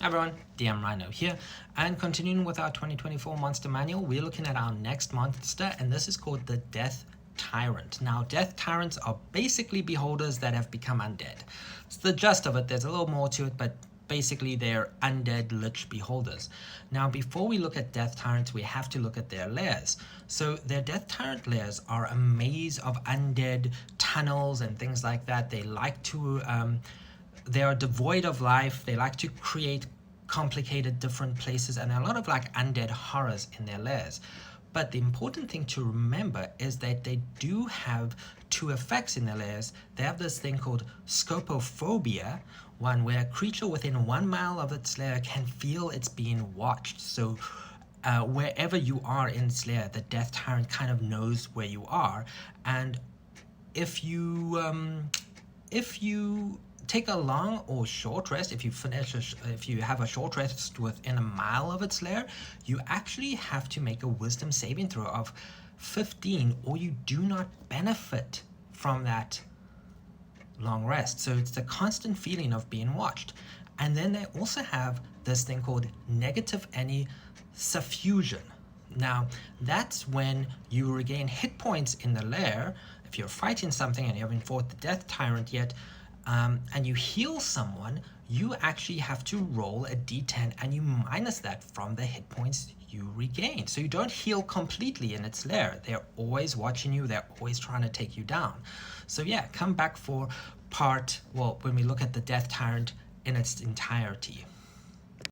Hi everyone, DM Rhino here, and continuing with our 2024 monster manual, we're looking at our next monster, and this is called the Death Tyrant. Now, Death Tyrants are basically beholders that have become undead. It's the gist of it. There's a little more to it, but basically they're undead lich beholders. Now, before we look at Death Tyrants, we have to look at their lairs. So their Death Tyrant lairs are a maze of undead tunnels and things like that. They like to they are devoid of life. They like to create complicated different places and a lot of like undead horrors in their lairs. But the important thing to remember is that they do have two effects in their lairs. They have this thing called scopophobia, one where a creature within 1 mile of its lair can feel it's being watched. So wherever you are in its lair, the Death Tyrant kind of knows where you are. And if you take a long or short rest, if you have a short rest within 1 mile of its lair, you actually have to make a wisdom saving throw of 15, or you do not benefit from that long rest. So it's the constant feeling of being watched. And then they also have this thing called negative any suffusion. Now, that's when you regain hit points in the lair. If you're fighting something and you haven't fought the Death Tyrant yet, and you heal someone, you actually have to roll a d10 and you minus that from the hit points you regain. So you don't heal completely in its lair. They're always watching you. They're always trying to take you down. So yeah, come back for when we look at the Death Tyrant in its entirety.